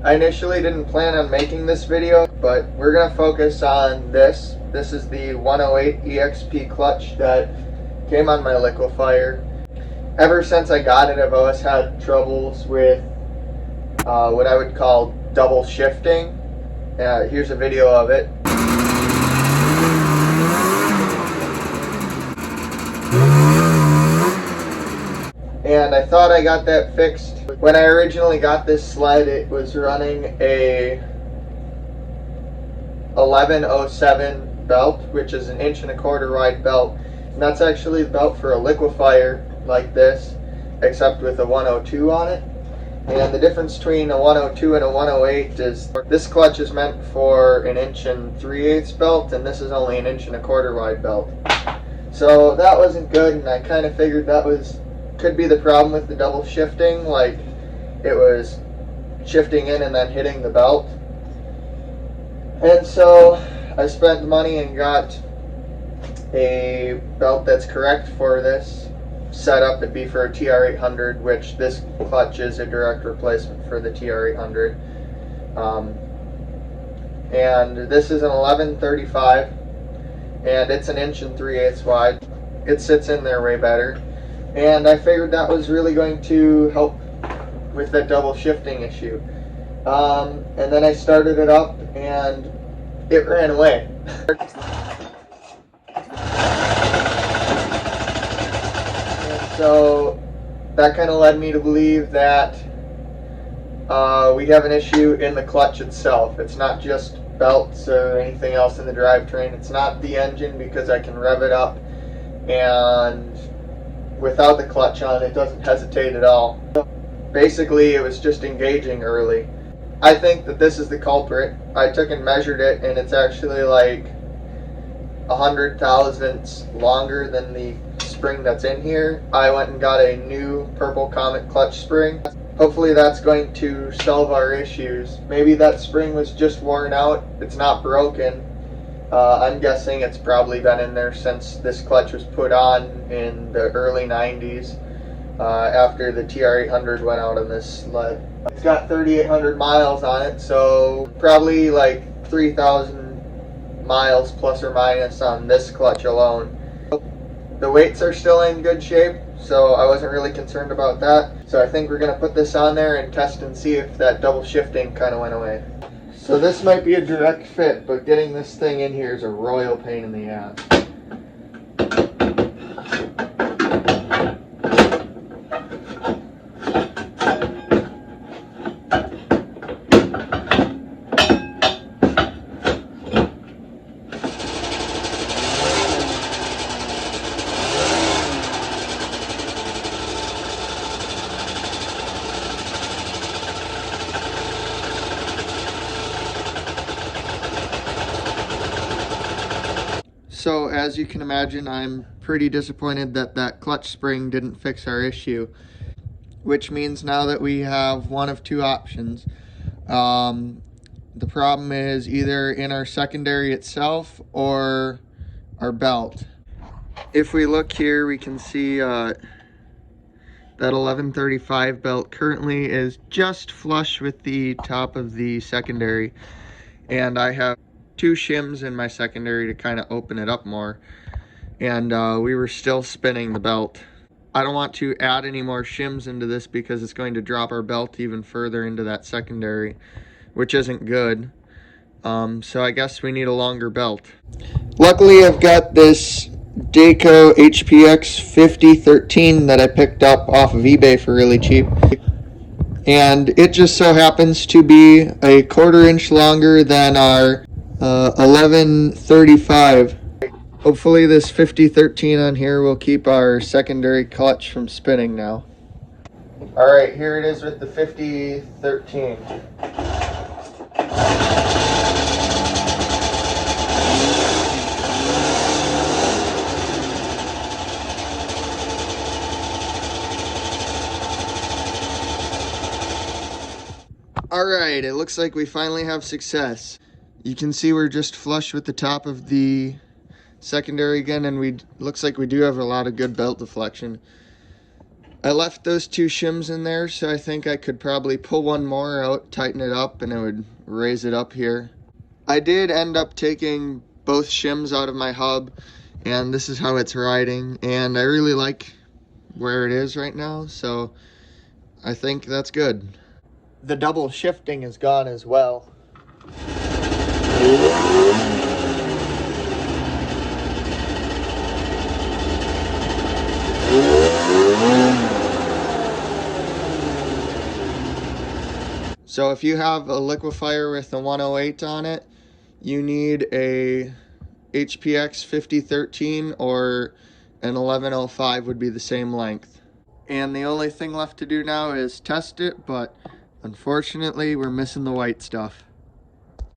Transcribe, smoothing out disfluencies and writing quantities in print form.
I initially didn't plan on making this video, but we're going to focus on this. This is the 108 EXP clutch that came on my Liquifire. Ever since I got it, I've always had troubles with what I would call double shifting. Here's a video of it. And I thought I got that fixed. When I originally got this sled, it was running a 1107 belt, which is an 1.25 wide belt. And that's actually the belt for a Liquifire like this, except with a 102 on it. And the difference between a 102 and a 108 is this clutch is meant for an 1 3/8 belt, and this is only an 1.25 wide belt. So that wasn't good, and I kind of figured that could be the problem with the double shifting, like it was shifting in and then hitting the belt. And so I spent the money and got a belt that's correct for this setup. It'd be for a TR800, which this clutch is a direct replacement for the TR800. And this is an 1135, and it's an 1 3/8 wide. It sits in there way better. And I figured that was really going to help with that double shifting issue. And then I started it up and it ran away. And so that kind of led me to believe that we have an issue in the clutch itself. It's not just belts or anything else in the drivetrain. It's not the engine, because I can rev it up and without the clutch on, it doesn't hesitate at all. Basically, it was just engaging early. I think that this is the culprit. I took and measured it, and it's actually like 100 thousandths longer than the spring that's in here. I went and got a new Purple Comet clutch spring. Hopefully that's going to solve our issues. Maybe that spring was just worn out. It's not broken. I'm guessing it's probably been in there since this clutch was put on in the early 90s, after the TR800 went out on this sled. It's got 3,800 miles on it, so probably like 3,000 miles plus or minus on this clutch alone. The weights are still in good shape, so I wasn't really concerned about that. So I think we're going to put this on there and test and see if that double shifting kind of went away. So this might be a direct fit, but getting this thing in here is a royal pain in the ass. So as you can imagine, I'm pretty disappointed that that clutch spring didn't fix our issue, which means now that we have one of two options. The problem is either in our secondary itself or our belt. If we look here, we can see that 1135 belt currently is just flush with the top of the secondary, and I have 2 shims in my secondary to kind of open it up more, and we were still spinning the belt. I don't want to add any more shims into this because it's going to drop our belt even further into that secondary, which isn't good. So I guess we need a longer belt. Luckily, I've got this Dayco HPX 5013 that I picked up off of eBay for really cheap. And it just so happens to be a 1/4 inch longer than our 1135. Hopefully this 5013 on here will keep our secondary clutch from spinning now. Alright, here it is with the 5013. Alright, it looks like we finally have success. You can see we're just flush with the top of the secondary again, and looks like we do have a lot of good belt deflection. I left those two shims in there, so I think I could probably pull one more out, tighten it up, and it would raise it up here. I did end up taking both shims out of my hub, and this is how it's riding, and I really like where it is right now, so I think that's good. The double shifting is gone as well. So if you have a liquefier with a 108 on it, you need a HPX 5013 or an 1105 would be the same length. And the only thing left to do now is test it, but unfortunately we're missing the white stuff.